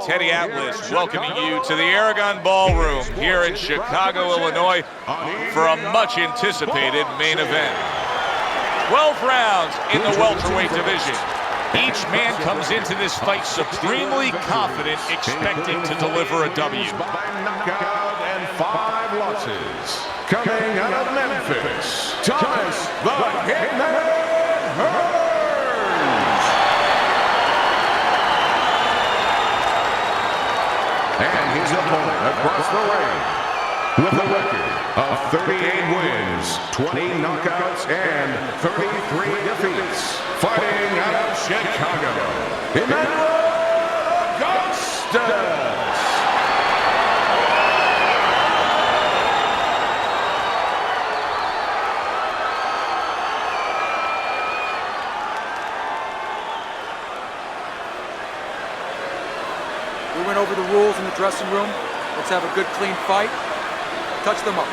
Teddy Atlas welcoming you to the Aragon Ballroom here in Chicago, Illinois for a much anticipated main event. 12 rounds in the welterweight division. Each man comes into this fight supremely confident, expecting to deliver a W. By knockout and 5 losses. Coming out of Memphis, Thomas the Hitman Hearns. And his opponent across the ring with a record of 38 wins, 20 knockouts, and 33 defeats. Fighting out of Chicago, Emanuel Augustus. We went over the rules in the dressing room. Let's have a good, clean fight. Touch them up.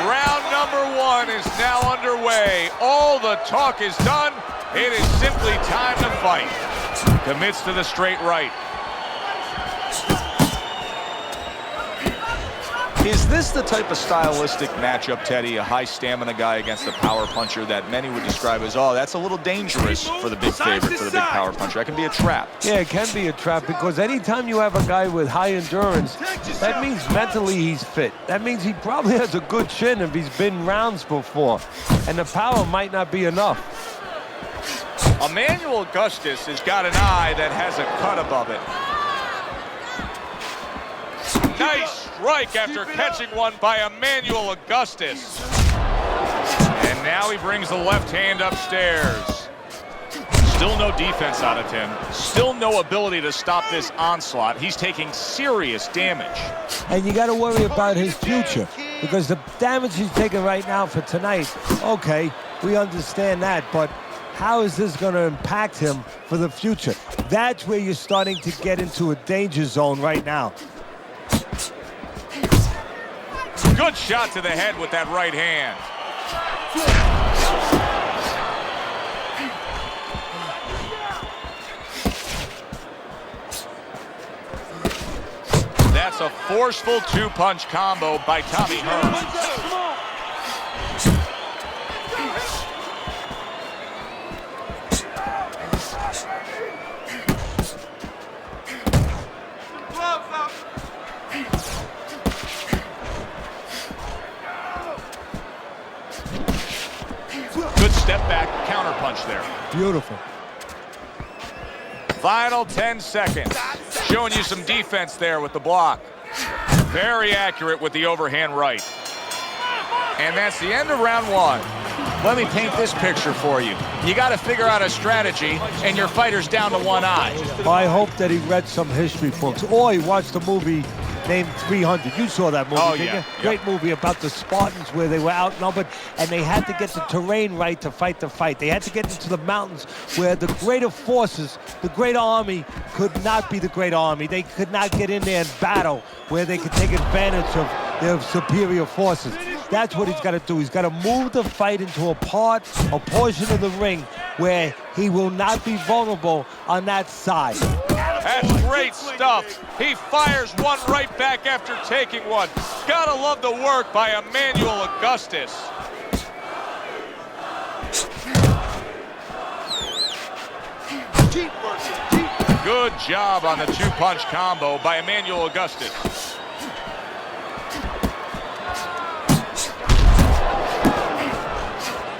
Round number 1 is now underway. All the talk is done. It is simply time to fight. Commits to the straight right. Is this the type of stylistic matchup, Teddy, a high stamina guy against a power puncher that many would describe as, oh, that's a little dangerous for the big favorite, for the big power puncher? That can be a trap. Yeah, it can be a trap because anytime you have a guy with high endurance, that means mentally he's fit. That means he probably has a good chin if he's been rounds before. And the power might not be enough. Emanuel Augustus has got an eye that has a cut above it. Nice strike after catching one by Emanuel Augustus. And now he brings the left hand upstairs. Still no defense out of him. Still no ability to stop this onslaught. He's taking serious damage. And you got to worry about his future because the damage he's taking right now for tonight, okay, we understand that, but how is this going to impact him for the future? That's where you're starting to get into a danger zone right now. Good shot to the head with that right hand. That's a forceful 2-punch combo by Tommy Hearns. Good step back counter punch there. Beautiful. Final 10 seconds. Showing you some defense there with the block. Very accurate with the overhand right. And that's the end of round 1. Let me paint this picture for you. You got to figure out a strategy, and your fighter's down to one eye. I hope that he read some history books or he watched a movie named 300. You saw that movie, didn't you? Great movie about the Spartans where they were outnumbered and they had to get the terrain right to fight the fight. They had to get into the mountains where the greater forces, the greater army, could not be the great army. They could not get in there and battle where they could take advantage of their superior forces. That's what he's got to do. He's got to move the fight into a portion of the ring where he will not be vulnerable on that side. That's great stuff. He fires one right back after taking one. Gotta love the work by Emanuel Augustus. Good job on the 2-punch combo by Emanuel Augustus.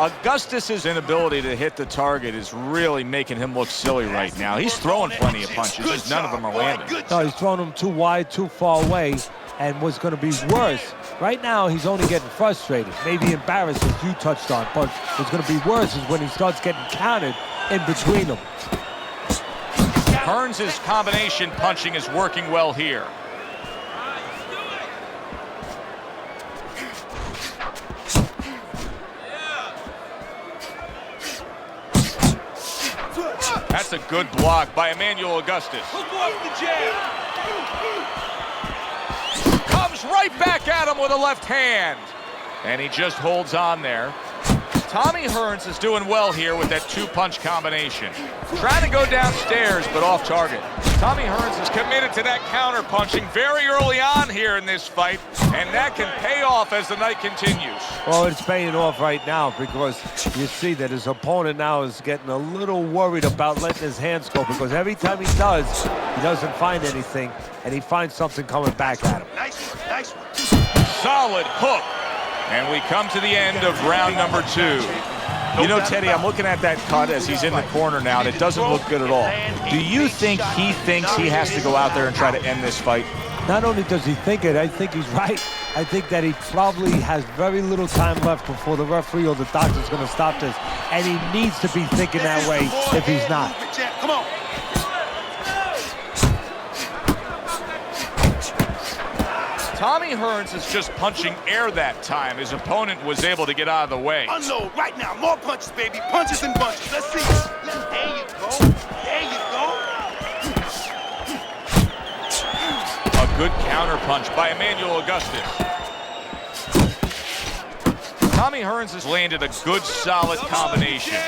Augustus's inability to hit the target is really making him look silly right now. He's throwing plenty of punches, just none of them are landing. No, he's throwing them too wide, too far away, and what's going to be worse, right now he's only getting frustrated, maybe embarrassed, as you touched on, but what's going to be worse is when he starts getting counted in between them. Hearns' combination punching is working well here. That's a good block by Emanuel Augustus. Comes right back at him with a left hand. And he just holds on there. Tommy Hearns is doing well here with that two-punch combination. Trying to go downstairs, but off target. Tommy Hearns is committed to that counter-punching very early on here in this fight, and that can pay off as the night continues. Well, it's paying off right now because you see that his opponent now is getting a little worried about letting his hands go, because every time he does, he doesn't find anything, and he finds something coming back at him. Nice one, nice one. Solid hook. And we come to the end of round number 2. You know, Teddy, I'm looking at that cut as he's in the corner now, and it doesn't look good at all. Do you think he thinks he has to go out there and try to end this fight? Not only does he think it, I think he's right. I think that he probably has very little time left before the referee or the doctor's going to stop this. And he needs to be thinking that way if he's not. Come on. Tommy Hearns is just punching air that time. His opponent was able to get out of the way. Unload right now. More punches, baby. Punches and bunches. Let's see. There you go. There you go. A good counter punch by Emanuel Augustus. Tommy Hearns has landed a good, solid combination.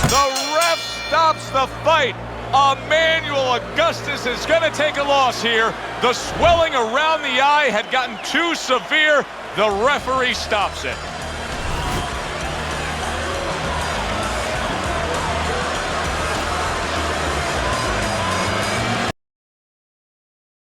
The ref stops the fight. Emanuel Augustus is going to take a loss here. The swelling around the eye had gotten too severe. The referee stops it.